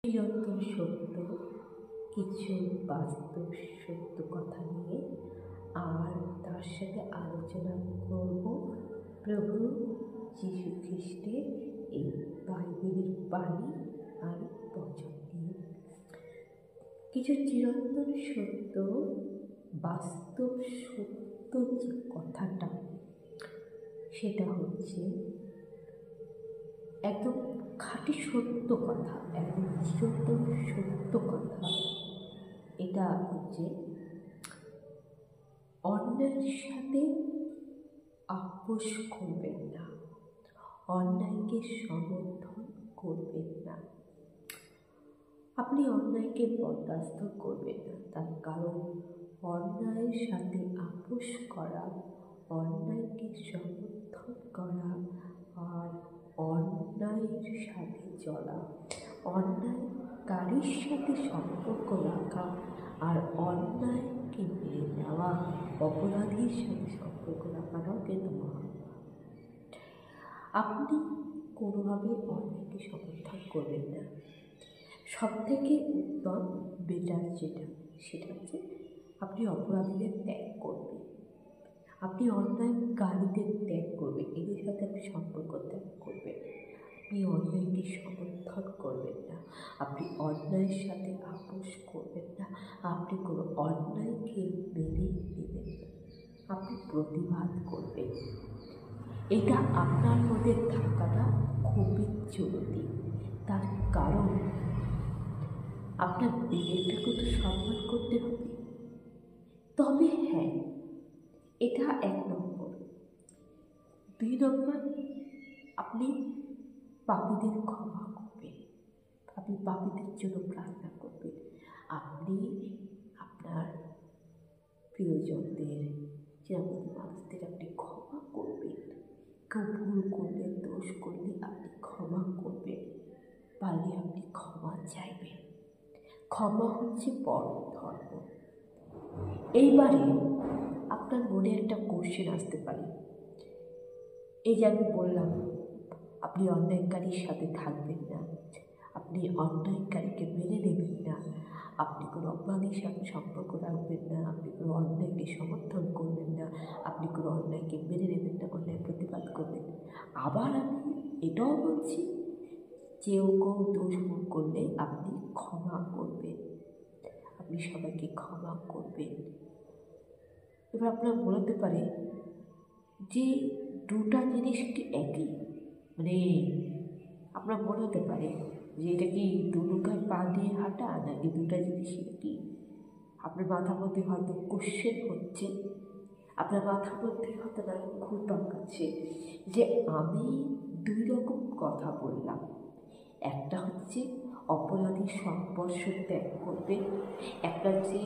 চিরন্তন সত্য কিছু বাস্তব সত্য কথা নিয়ে আর তার সাথে আলোচনা করব প্রভু যীশু খ্রিস্টের এই বাইবেলের বাণী আর বচন নিয়ে। কিছু চিরন্তন সত্য বাস্তব সত্য যে কথাটা সেটা হচ্ছে একদম খাঁটি সত্য কথা, একদম চিরন্তন সত্য কথা। এটা হচ্ছে অন্যায়ের সাথে আপোষ করবেন না, অন্যায়কে সমর্থন করবেন না। আপনি অন্যায়কে বরদাস্ত করবেন না, তার কারণ অন্যায়ের সাথে আপোষ করা, অন্যায়কে সমর্থন করা আর অন্যায়ের সাথে চলা, অন্যায়কারীর সাথে সম্পর্ক রাখা আর অন্যায়কে মেনে নেওয়া, অপরাধীর সাথে সম্পর্ক রাখাটাও কিন্তু মহা। আপনি কোনোভাবে অন্যায়কে সমর্থন করবেন না। সব থেকে উত্তম বেটার সেটা হচ্ছে আপনি অপরাধীদের ত্যাগ করবেন, আপনি অন্যায়কারীদের ত্যাগ করবেন, এদের সাথে আপনি সম্পর্ক ত্যাগ করবেন। আপনি অন্যায়কে সমর্থন করবেন না, আপনি অন্যায়ের সাথে আপোষ করবেন না, আপনি কোনো অন্যায়কে মেনে নেবেন না, আপনি প্রতিবাদ করবেন। এটা আপনার মধ্যে থাকাটা খুবই জরুরি। তার কারণ আপনার বিবেকটাকে তো সম্মান করতে হবে। তবে হ্যাঁ, এটা 1 নম্বর। 2 নম্বর, আপনি পাপীদের ক্ষমা করবেন, আপনি পাপীদের জন্য প্রার্থনা করবেন, আপনি আপনার প্রিয়জনদের, যেমন মানুষদের আপনি ক্ষমা করবেন। কেউ ভুল করলে, দোষ করলে আপনি ক্ষমা করবেন, পারলে আপনি ক্ষমা চাইবেন। ক্ষমা হচ্ছে পরম ধর্ম। এইবারে আপনার মনে একটা কোশ্চেন আসতে পারে, এই যে আমি বললাম আপনি অন্যায়কারীর সাথে থাকবেন না, আপনি অন্যায়কারীকে মেনে নেবেন না, আপনি কোনো অপরাধীর সাথে সম্পর্ক রাখবেন না, আপনি কোনো অন্যায়কে সমর্থন করবেন না, আপনি কোনো অন্যায়কে মেনে নেবেন না, অন্যায় প্রতিবাদ করবেন। আবার আমি এটাও বলছি, কেউ দোষ ভুল করলে আপনি ক্ষমা করবেন, আপনি সবাইকে ক্ষমা করবেন। এবার আপনার বলতে পারে যে দুটা জিনিস কি একই? মানে আপনার মনে হতে পারে যে এটা কি দুনৌকায় পা দিয়ে হাঁটা, নাকি দুটা জিনিস একই? আপনার মাথার মধ্যে হয়তো কোশ্চেন হচ্ছে, আপনার মাথার মধ্যে হয়তো না ঘুরপাক খাচ্ছে যে আমি 2 রকম কথা বললাম। একটা হচ্ছে অপরাধী সংস্পর্শ ত্যাগ করবে, একটা হচ্ছে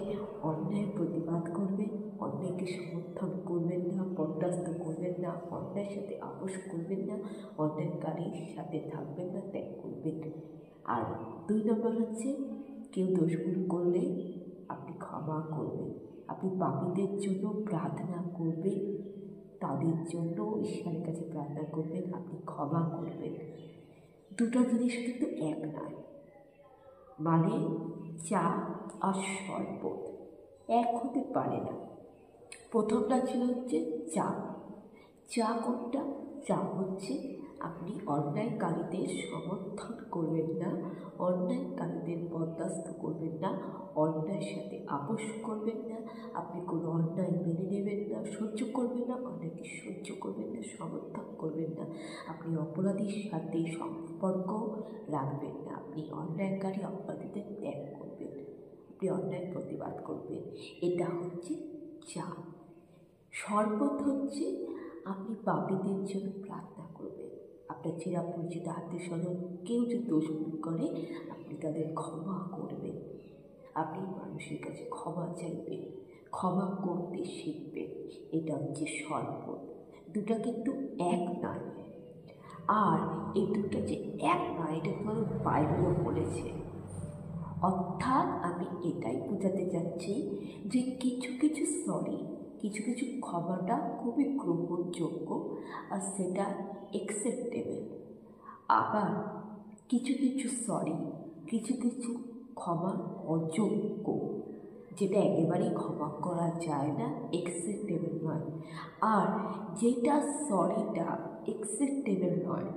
অন্যায় প্রতিবাদ করবে, অন্যায়কে সমর্থন করবেন না, বরদাস্ত করবেন না, অন্যায়ের সাথে আপোষ করবেন না, অন্যায়কারীর সাথে থাকবেন না, ত্যাগ করবেন। আর 2 নম্বর হচ্ছে কেউ দোষ ভুল করলে আপনি ক্ষমা করবেন, আপনি পাপীদের জন্য প্রার্থনা করবেন, তাদের জন্য ঈশ্বরের কাছে প্রার্থনা করবেন, আপনি ক্ষমা করবেন। দুটো জিনিস কিন্তু এক নয়। মানে চা আর শরবত এক হতে পারে না। প্রথমটা ছিল হচ্ছে চা। চা কোনটা? চা হচ্ছে আপনি অন্যায়কারীদের সমর্থন করবেন না, অন্যায়কারীদের বরদাস্ত করবেন না, অন্যায়ের সাথে আপোষ করবেন না, আপনি কোনো অন্যায় মেনে নেবেন না, সহ্য করবেন না, অন্যায়কে সহ্য করবেন না, সমর্থন করবেন না, আপনি অপরাধীর সাথে সম্পর্ক রাখবেন না, আপনি অন্যায়কারী অপরাধীদের ত্যাগ করবেন, আপনি অন্যায় প্রতিবাদ করবেন। এটা হচ্ছে চা। শরবত হচ্ছে আপনি পাপীদের জন্য প্রার্থনা করবেন, আপনার চিরাপরিচিত আত্মীয় স্বজন কেউ যদি দোষ করে আপনি তাদের ক্ষমা করবেন, আপনি মানুষের কাছে ক্ষমা চাইবেন, ক্ষমা করতে শিখবেন। এটা হচ্ছে শরবত। দুটা কিন্তু এক নয়। আর এই দুটো যে এক নয় এটা কিন্তু বাইবেলও বলেছে। অর্থাৎ আমি এটাই বোঝাতে চাচ্ছি যে কিছু কিছু ক্ষমাটা খুবই গ্রহণযোগ্য আর সেটা অ্যাকসেপ্টেবল। আবার কিছু সরি কিছু কিছু ক্ষমা অযোগ্য, যেটা একেবারেই ক্ষমা করা যায় না, অ্যাকসেপ্টেবল নয়। আর যেটা সরিটা অ্যাকসেপ্টেবল নয়,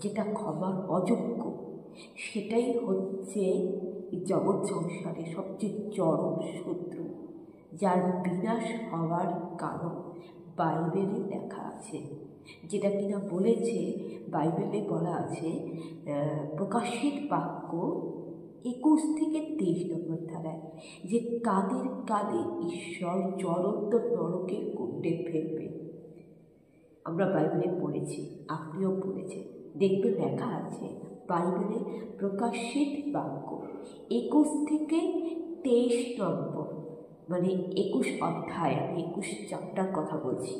যেটা ক্ষমার অযোগ্য, সেটাই হচ্ছে জগৎ সংসারে সবচেয়ে চরম শত্রু, যার বিনাশ হওয়ার কারণ বাইবেলে লেখা আছে। যেটা কিনা বলেছে, বাইবেলে বলা আছে প্রকাশিত বাক্য 21 থেকে 23 নম্বর ধারায়, যে কাদের কাদের ঈশ্বর জ্বলন্ত নরকের কুণ্ডে ফেলবে। আমরা বাইবেলে পড়েছি, আপনিও পড়েছেন, দেখবেন লেখা আছে বাইবেলে প্রকাশিত বাক্য 21 থেকে 23 নম্বর, মানে 21 অধ্যায়, আমি 21 চ্যাপ্টার কথা বলছি,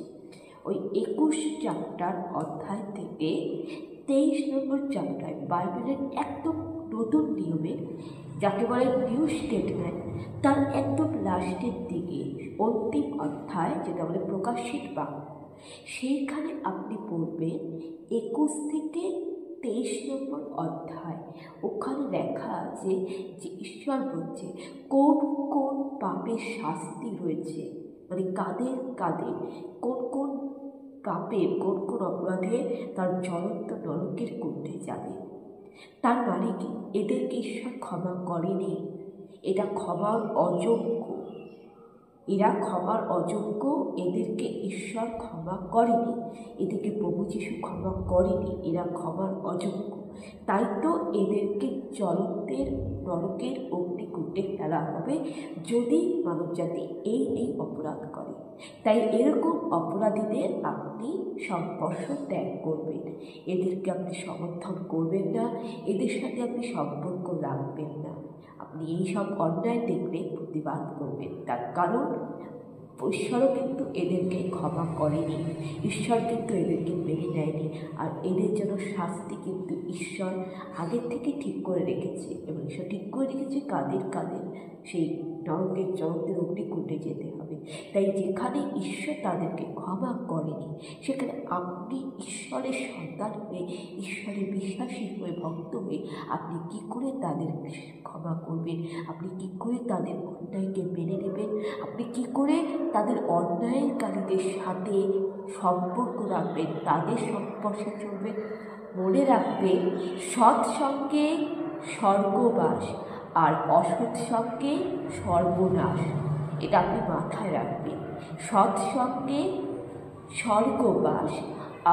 ওই 21 চ্যাপ্টার অধ্যায় থেকে 23 নম্বর চ্যাপ্টার বাইবেলের একদম নতুন নিয়মে, যাকে বলে নিউ স্টেটমেন্ট, তার একদম লাস্টের দিকে অন্তিম অধ্যায়, যেটা বলে প্রকাশিত বাক্য, সেইখানে আপনি পড়বেন 21 থেকে 23 নম্বর অধ্যায়। ওখানে লেখা আছে যে ঈশ্বর বলছে কোন কোন পাপের শাস্তি রয়েছে, মানে কাদের কাদের কোন কোন পাপে, কোন কোন অপরাধে তার জ্বলন্ত নরকের কুণ্ডে যাবে। তার মানে কি, এদেরকে ঈশ্বর ক্ষমা করেনি, এটা ক্ষমার অযোগ্য, এরা ক্ষমার অযোগ্য, এদেরকে ঈশ্বর ক্ষমা করেনি, এদেরকে প্রভু যীশু ক্ষমা করেনি, এরা ক্ষমার অযোগ্য। তাই তো এদেরকে জ্বলন্তের নরকের অগ্নিকুণ্ডে ফেলা হবে যদি মানবজাতি এই অপরাধ করে। তাই এরকম অপরাধীদের আপনি সংস্পর্শ ত্যাগ করবেন, এদেরকে আপনি সমর্থন করবেন না, এদের সাথে আপনি সম্পর্ক রাখবেন না। আপনি এই সব অন্যায় দেখলে প্রতিবাদ করবেন, তার কারণ ঈশ্বরও কিন্তু এদেরকে ক্ষমা করেনি, ঈশ্বর কিন্তু এদেরকে মেনে নেয়নি, আর এদের জন্য শাস্তি কিন্তু ঈশ্বর আগের থেকে ঠিক করে রেখেছে, এবং ঈশ্বর ঠিক করে রেখেছে কাদের কাদের সেই নরকের জ্বলন্তের অগ্নিকুণ্ডে যেতে হবে। তাই যেখানে ঈশ্বর তাদেরকে ক্ষমা করেনি, সেখানে আপনি ঈশ্বরের সন্তান হয়ে, ঈশ্বরের বিশ্বাসী হয়ে, ভক্ত হয়ে আপনি কী করে তাদের ক্ষমা করবেন, আপনি কী করে তাদের অন্যায়কে মেনে নেবেন, আপনি কী করে তাদের অন্যায়কারীদের সাথে সম্পর্ক রাখবেন, তাদের সংস্পর্শে চলবেন। মনে রাখবেন, সৎসঙ্গে স্বর্গবাস আর অসৎ সঙ্গে সর্বনাশ, এটা আপনি মাথায় রাখবেন। সৎসঙ্গে স্বর্গবাস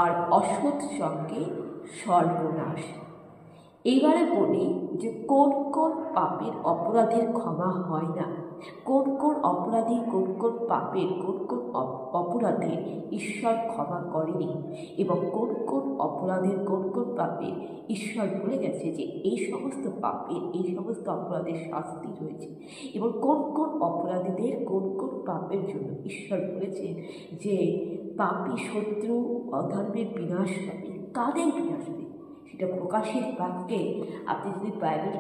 আর অসৎ সঙ্গে সর্বনাশ। এবারে বলি যে কোন কোন পাপের অপরাধের ক্ষমা হয় না, কোন কোন অপরাধী, কোন কোন পাপের, কোন কোন অপরাধে ঈশ্বর ক্ষমা করেনি, এবং কোন কোন অপরাধের, কোন কোন পাপের ঈশ্বর বলে গেছে যে এই সমস্ত পাপের, এই সমস্ত অপরাধের শাস্তি রয়েছে, এবং কোন কোন অপরাধীদের, কোন কোন পাপের জন্য ঈশ্বর বলেছেন যে পাপী শত্রু অধর্মের বিনাশ হবে। কাদের বিনাশ হবে সেটা প্রকাশিত বাক্যে আপনি যদি বাইবেলটা